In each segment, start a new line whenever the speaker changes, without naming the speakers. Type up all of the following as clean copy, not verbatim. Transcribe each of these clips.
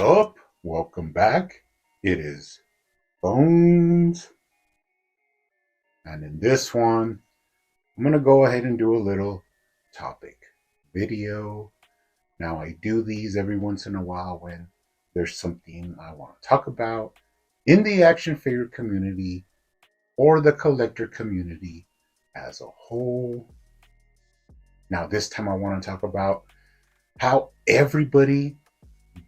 up? Welcome back. It is Bones. And in this one, I'm going to go ahead and do a little topic video. Now, I do these every once in a while when there's something I want to talk about in the action figure community or the collector community as a whole. Now, this time I want to talk about how everybody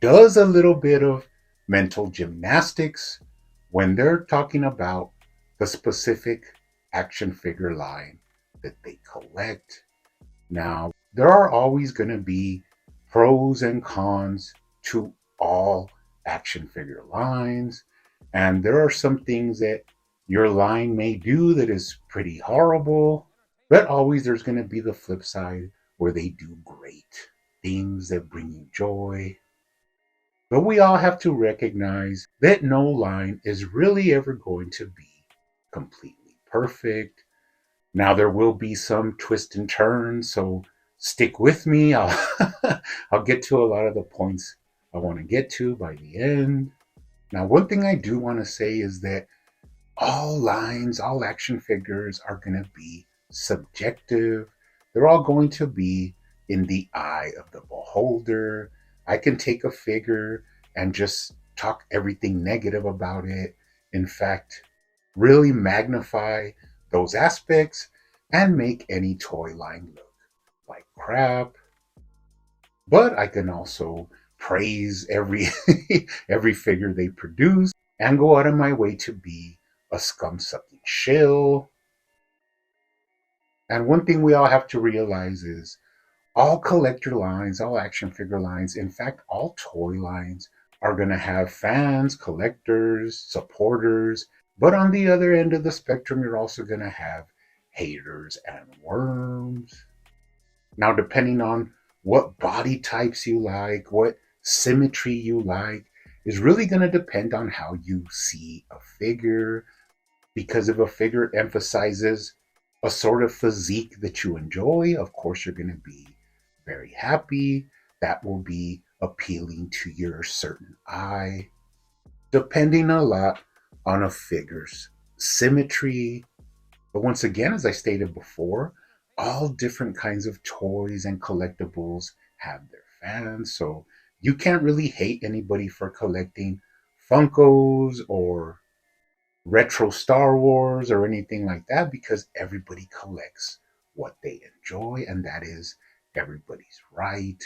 does a little bit of mental gymnastics when they're talking about the specific action figure line that they collect. Now, there are always going to be pros and cons to all action figure lines, and there are some things that your line may do that is pretty horrible, but always there's going to be the flip side where they do great things that bring you joy. But we all have to recognize that no line is really ever going to be completely perfect. Now, there will be some twists and turns, so stick with me. I'll get to a lot of the points I want to get to by the end. Now, one thing I do want to say is that all lines, all action figures are going to be subjective. They're all going to be in the eye of the beholder. I can take a figure and just talk everything negative about it. In fact, really magnify those aspects and make any toy line look like crap. But I can also praise every every figure they produce and go out of my way to be a scum-sucking shill. And one thing we all have to realize is all collector lines, all action figure lines, in fact, all toy lines are going to have fans, collectors, supporters. But on the other end of the spectrum, you're also going to have haters and worms. Now, depending on what body types you like, what symmetry you like, is really going to depend on how you see a figure. Because if a figure emphasizes a sort of physique that you enjoy, of course, you're going to be very happy. That will be appealing to your certain eye, depending a lot on a figure's symmetry. But once again, as I stated before, all different kinds of toys and collectibles have their fans. So you can't really hate anybody for collecting Funkos or retro Star Wars or anything like that, because everybody collects what they enjoy, and that is everybody's right.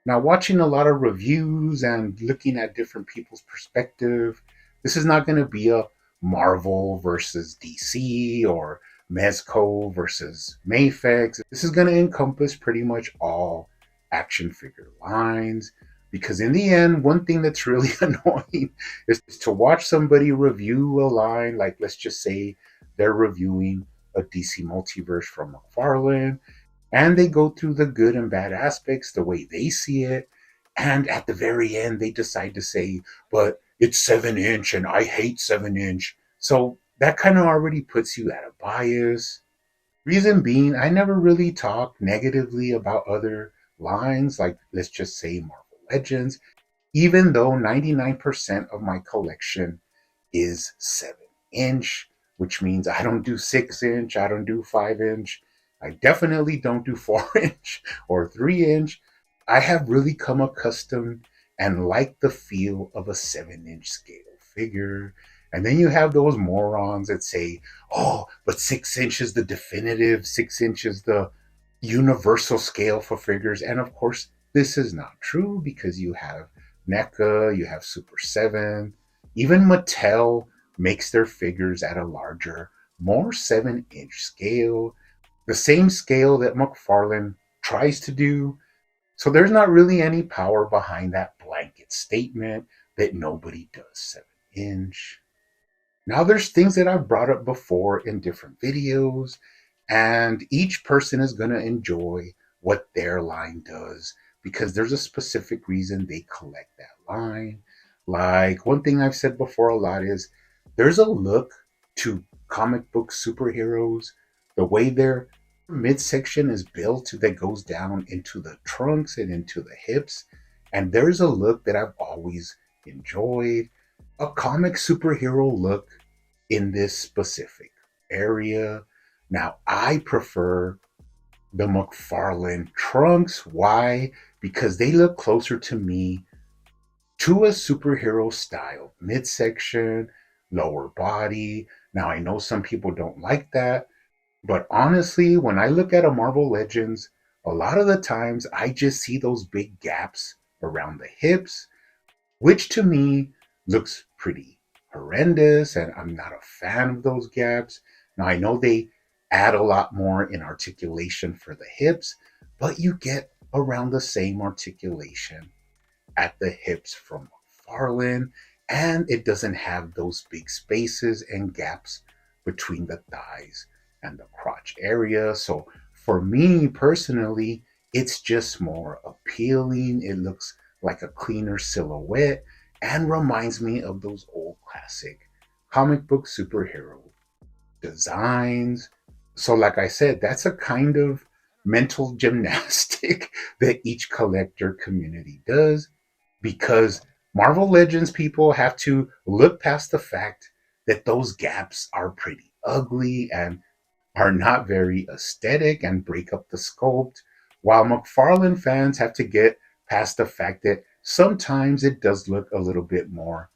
Now, watching a lot of reviews and looking at different people's perspective, this is not going to be a Marvel versus DC or Mezco versus Mayfix. This is going to encompass pretty much all action figure lines, because in the end, one thing that's really annoying is to watch somebody review a line, like let's just say they're reviewing a DC multiverse from McFarlane, and they go through the good and bad aspects the way they see it. And at the very end, they decide to say, but it's 7-inch and I hate 7-inch. So that kind of already puts you at a bias. Reason being, I never really talk negatively about other lines, like let's just say Marvel Legends, even though 99% of my collection is 7-inch, which means I don't do 6-inch, I don't do 5-inch. I definitely don't do 4-inch or 3-inch. I have really come accustomed and like the feel of a 7-inch scale figure. And then you have those morons that say, oh, but 6-inch is the definitive, 6-inch is the universal scale for figures. And of course, this is not true, because you have NECA, you have Super 7, even Mattel makes their figures at a larger, more 7-inch scale, the same scale that McFarlane tries to do. So there's not really any power behind that blanket statement that nobody does 7-inch. Now, there's things that I've brought up before in different videos, and each person is going to enjoy what their line does, because there's a specific reason they collect that line. Like, one thing I've said before a lot is there's a look to comic book superheroes, the way their midsection is built that goes down into the trunks and into the hips. And there's a look that I've always enjoyed, a comic superhero look in this specific area. Now, I prefer the McFarlane trunks. Why? Because they look closer to me to a superhero style, midsection, lower body. Now, I know some people don't like that, but honestly, when I look at a Marvel Legends, a lot of the times I just see those big gaps around the hips, which to me looks pretty horrendous, and I'm not a fan of those gaps. Now, I know they add a lot more in articulation for the hips, but you get around the same articulation at the hips from McFarlane, and it doesn't have those big spaces and gaps between the thighs and the crotch area. So for me personally, it's just more appealing. It looks like a cleaner silhouette and reminds me of those old classic comic book superhero designs. So, like I said, that's a kind of mental gymnastic that each collector community does, because Marvel Legends people have to look past the fact that those gaps are pretty ugly and are not very aesthetic and break up the sculpt, while McFarlane fans have to get past the fact that sometimes it does look a little bit more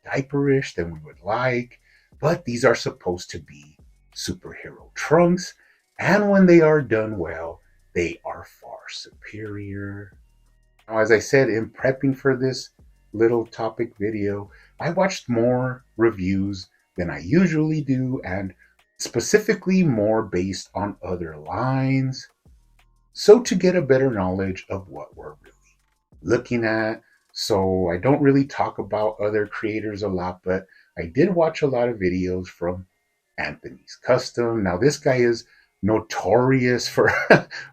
diaperish than we would like, but these are supposed to be superhero trunks, and when they are done well, they are far superior. Now, as I said, in prepping for this little topic video, I watched more reviews than I usually do, and specifically more based on other lines, so to get a better knowledge of what we're really looking at. So I don't really talk about other creators a lot, but I did watch a lot of videos from Anthony's Custom. Now, this guy is notorious for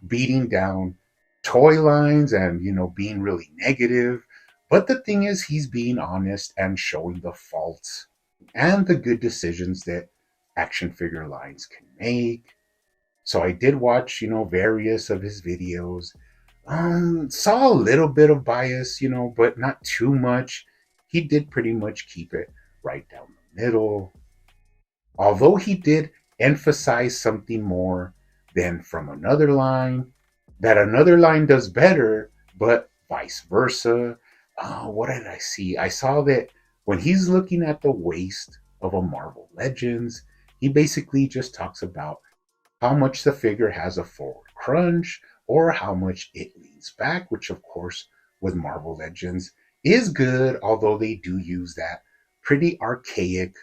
beating down toy lines and, being really negative. But the thing is, he's being honest and showing the faults and the good decisions that action figure lines can make. So I did watch, various of his videos. Saw a little bit of bias, but not too much. He did pretty much keep it right down the middle. Although he did emphasize something more than from another line, that another line does better, but vice versa. What did I see? I saw that when he's looking at the waist of a Marvel Legends, he basically just talks about how much the figure has a forward crunch or how much it leans back, which, of course, with Marvel Legends is good, although they do use that pretty archaic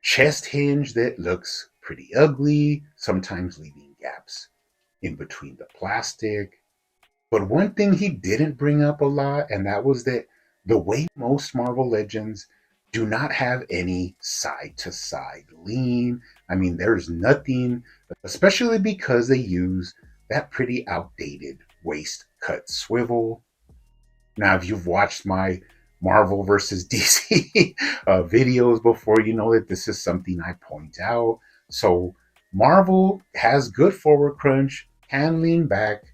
chest hinge that looks pretty ugly, sometimes leaving gaps in between the plastic. But one thing he didn't bring up a lot, and that was that the way most Marvel Legends do not have any side to side lean. I mean, there's nothing, especially because they use that pretty outdated waist cut swivel. Now, if you've watched my Marvel versus DC videos before, you know that this is something I point out. So, Marvel has good forward crunch, can lean back,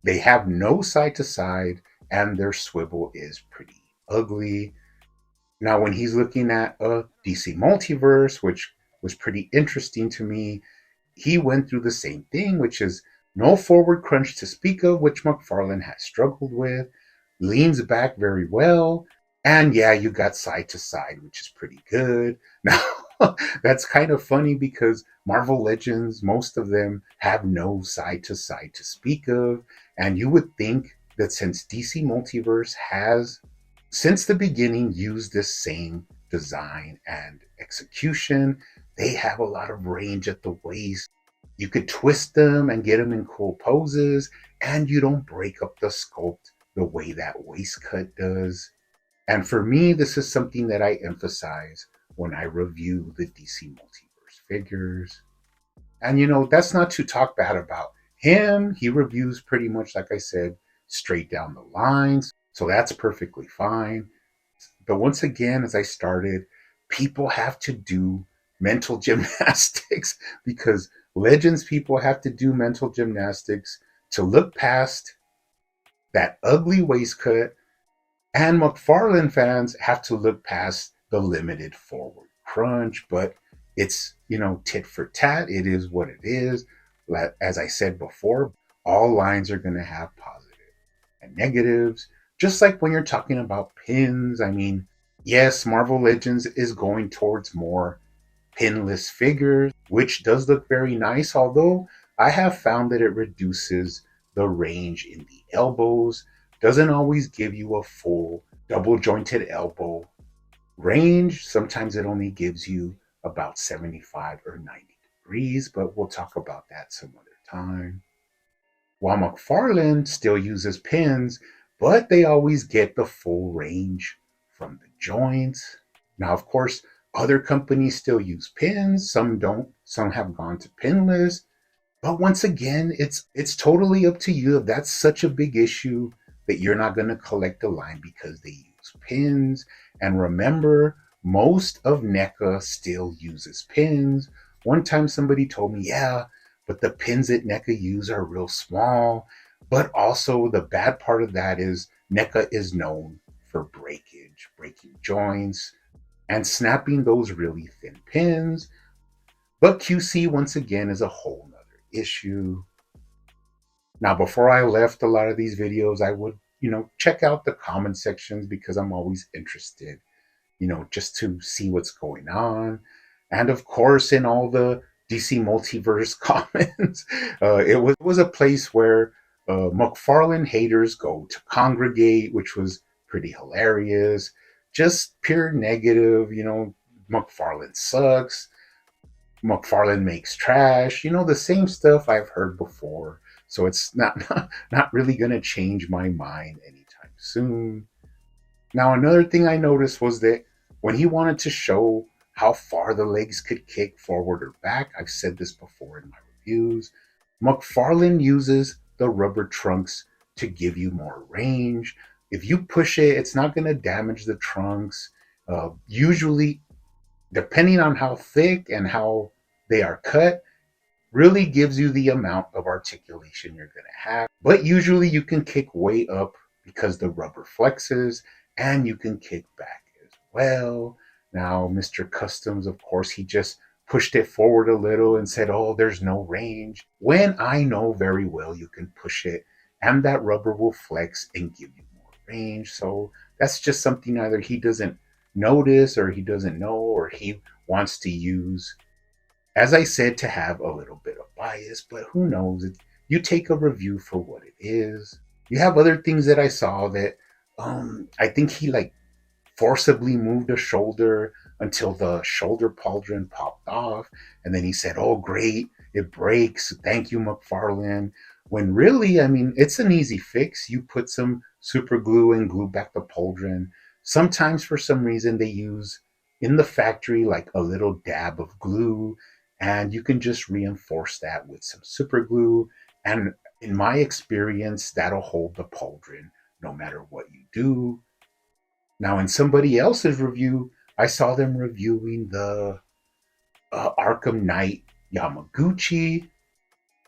they have no side to side, and their swivel is pretty ugly. Now, when he's looking at a DC multiverse, which was pretty interesting to me, he went through the same thing, which is no forward crunch to speak of, which McFarlane has struggled with, leans back very well, and yeah, you got side to side, which is pretty good. Now, that's kind of funny because Marvel Legends, most of them have no side to side to speak of, and you would think that since DC Multiverse has, since the beginning, used this same design and execution, they have a lot of range at the waist. You could twist them and get them in cool poses, and you don't break up the sculpt the way that waist cut does. And for me, this is something that I emphasize when I review the DC Multiverse figures. And that's not to talk bad about him. He reviews pretty much, like I said, straight down the lines. So that's perfectly fine. But once again, as I started, people have to do mental gymnastics because Legends people have to do mental gymnastics to look past that ugly waistcut And McFarlane fans have to look past the limited forward crunch, but it's, tit for tat. It is what it is. As I said before, all lines are going to have positive and negatives. Just like when you're talking about pins, I mean, yes, Marvel Legends is going towards more pinless figures, which does look very nice, although I have found that it reduces the range in the elbows, doesn't always give you a full double jointed elbow range. Sometimes it only gives you about 75 or 90 degrees, but we'll talk about that some other time. While McFarlane still uses pins, but they always get the full range from the joints. Now, of course, other companies still use pins, some don't, some have gone to pinless. But once again, it's totally up to you if that's such a big issue that you're not going to collect the line because they use pins. And remember, most of NECA still uses pins. One time somebody told me, yeah, but the pins that NECA use are real small. But also the bad part of that is NECA is known for breakage, breaking joints, and snapping those really thin pins. But QC, once again, is a whole nother issue. Now, before I left a lot of these videos, I would, check out the comment sections because I'm always interested, just to see what's going on. And of course, in all the DC Multiverse comments, it was a place where McFarlane haters go to congregate, which was pretty hilarious. Just pure negative, McFarlane sucks. McFarlane makes trash, the same stuff I've heard before. So it's not really going to change my mind anytime soon. Now, another thing I noticed was that when he wanted to show how far the legs could kick forward or back, I've said this before in my reviews, McFarlane uses the rubber trunks to give you more range. If you push it, it's not going to damage the trunks. Usually, depending on how thick and how they are cut, really gives you the amount of articulation you're going to have. But usually you can kick way up because the rubber flexes, and you can kick back as well. Now, Mr. Customs, of course, he just pushed it forward a little and said, oh, there's no range. When I know very well you can push it and that rubber will flex and give you more range. So that's just something either he doesn't notice or he doesn't know or he wants to use, as I said, to have a little bit of bias, but who knows? You take a review for what it is. You have other things that I saw that I think he like forcibly moved a shoulder until the shoulder pauldron popped off. And then he said, oh, great, it breaks. Thank you, McFarlane. When really, I mean, it's an easy fix. You put some super glue and glue back the pauldron. Sometimes, for some reason, they use in the factory like a little dab of glue, and you can just reinforce that with some super glue. And in my experience, that'll hold the pauldron no matter what you do. Now, in somebody else's review, I saw them reviewing the Arkham Knight Yamaguchi,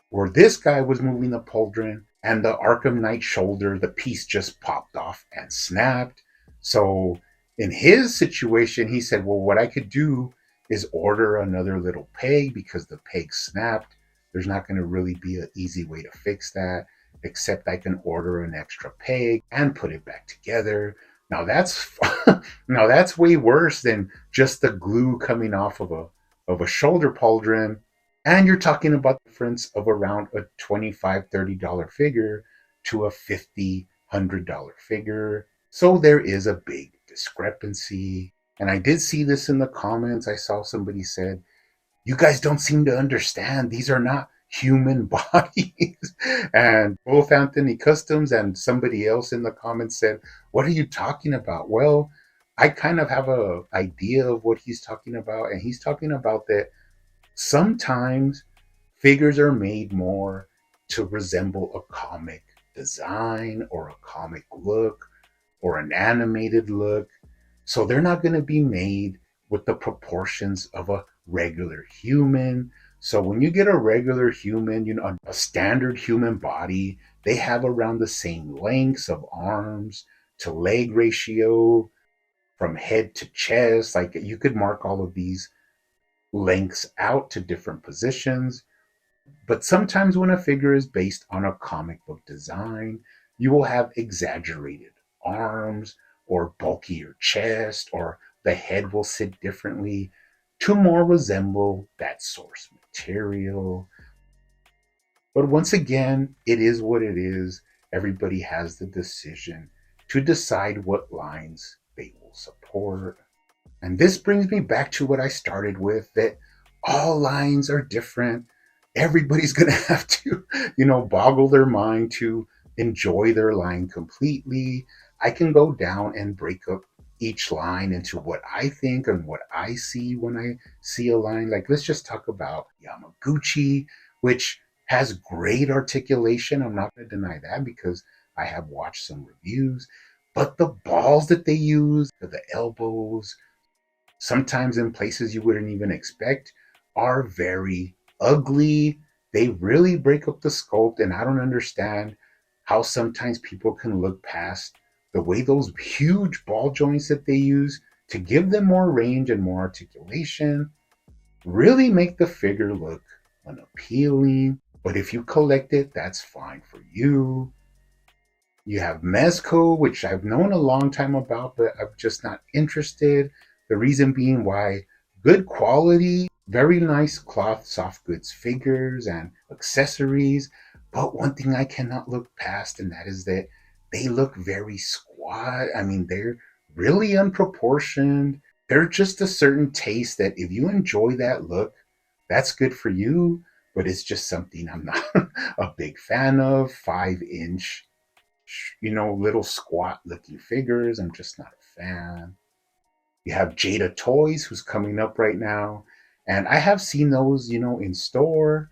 where this guy was moving the pauldron and the Arkham Knight shoulder, the piece just popped off and snapped. So in his situation, he said, well, what I could do is order another little peg because the peg snapped. There's not going to really be an easy way to fix that, except I can order an extra peg and put it back together. Now that's now that's way worse than just the glue coming off of a shoulder pauldron. And you're talking about the difference of around a $25, $30 figure to a $50, $100 figure. So there is a big discrepancy. And I did see this in the comments. I saw somebody said, you guys don't seem to understand. These are not human bodies. And both Anthony Customs and somebody else in the comments said, what are you talking about? Well, I kind of have an idea of what he's talking about. And he's talking about that sometimes figures are made more to resemble a comic design or a comic look or an animated look. So they're not going to be made with the proportions of a regular human. So when you get a regular human, a standard human body, they have around the same lengths of arms, to leg ratio, from head to chest. Like you could mark all of these lengths out to different positions. But sometimes when a figure is based on a comic book design, you will have exaggerated arms or bulkier chest, or the head will sit differently to more resemble that source material. But once again, it is what it is. Everybody has the decision to decide what lines they will support. And this brings me back to what I started with, that all lines are different. Everybody's going to have to, boggle their mind to enjoy their line completely. I can go down and break up each line into what I think and what I see when I see a line. Like, let's just talk about Yamaguchi, which has great articulation. I'm not going to deny that because I have watched some reviews. But the balls that they use, the elbows, sometimes in places you wouldn't even expect, are very ugly. They really break up the sculpt, and I don't understand how sometimes people can look past the way those huge ball joints that they use to give them more range and more articulation really make the figure look unappealing. But if you collect it, that's fine for you. You have Mezco, which I've known a long time about, but I'm just not interested. The reason being why: good quality, very nice cloth, soft goods figures and accessories. But one thing I cannot look past, and that is that they look very squat. I mean, they're really unproportioned. They're just a certain taste that if you enjoy that look, that's good for you. But it's just something I'm not a big fan of. 5 inch, little squat looking figures. I'm just not a fan. You have Jada Toys, who's coming up right now. And I have seen those, in store,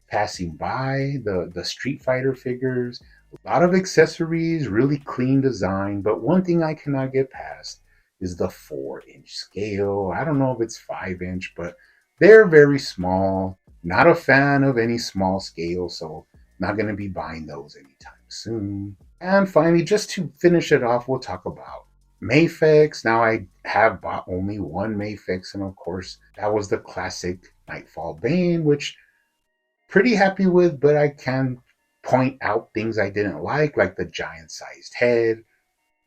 passing by the Street Fighter figures. A lot of accessories, really clean design. But one thing I cannot get past is the 4 inch scale. I don't know if it's 5 inch, but they're very small. Not a fan of any small scale, so not going to be buying those anytime soon. And finally, just to finish it off, we'll talk about Mayfix. Now, I have bought only one Mayfix, and of course, that was the classic Nightfall Bane, which pretty happy with, but I can point out things I didn't like the giant sized head,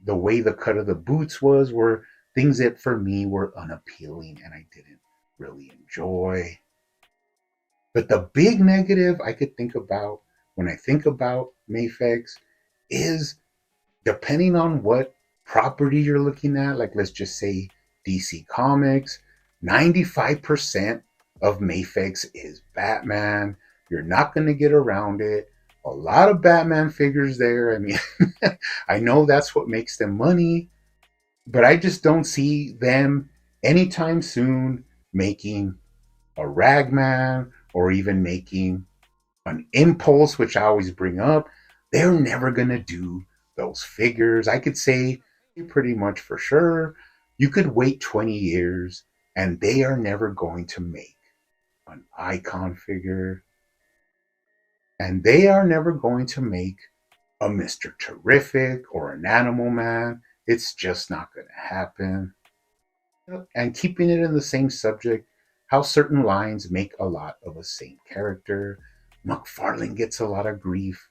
the way the cut of the boots were things that for me were unappealing and I didn't really enjoy. But the big negative I could think about when I think about Mayfix is, depending on what property you're looking at, like let's just say DC Comics, 95% of Mayfix is Batman. You're not going to get around it. A lot of Batman figures there. I mean, I know that's what makes them money, but I just don't see them anytime soon making a Ragman or even making an Impulse, which I always bring up. They're never going to do those figures. I could say pretty much for sure, you could wait 20 years and they are never going to make an icon figure. And they are never going to make a Mr. Terrific or an Animal Man. It's just not going to happen. And keeping it in the same subject, how certain lines make a lot of a same character. McFarlane gets a lot of grief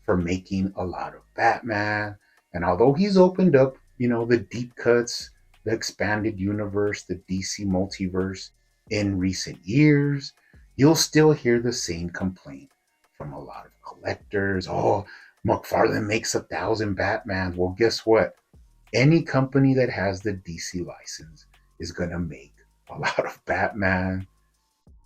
for making a lot of Batman. And although he's opened up, the deep cuts, the expanded universe, the DC multiverse in recent years, you'll still hear the same complaint from a lot of collectors. Oh, McFarlane makes 1,000 Batmans. Well, guess what? Any company that has the DC license is going to make a lot of Batman.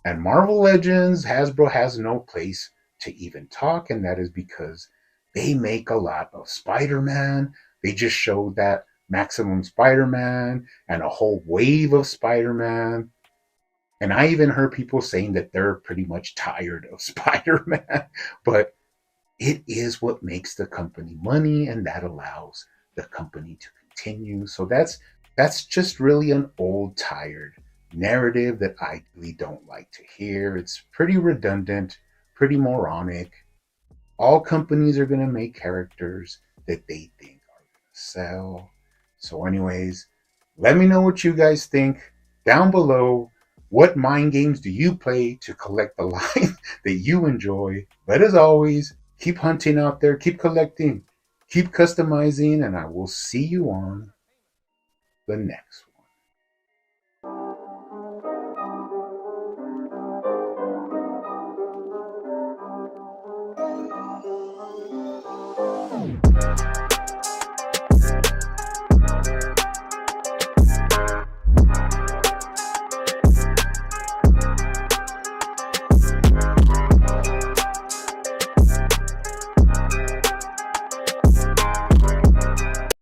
And Marvel Legends, Hasbro has no place to even talk, and that is because they make a lot of Spider-Man. They just showed that Maximum Spider-Man and a whole wave of Spider-Man. And I even heard people saying that they're pretty much tired of Spider-Man. But it is what makes the company money, and that allows the company to continue. So that's just really an old, tired narrative that I really don't like to hear. It's pretty redundant, pretty moronic. All companies are going to make characters that they think are going to sell. So, anyways, let me know what you guys think down below. What mind games do you play to collect the line that you enjoy? But as always, keep hunting out there, keep collecting, keep customizing, and I will see you on the next one.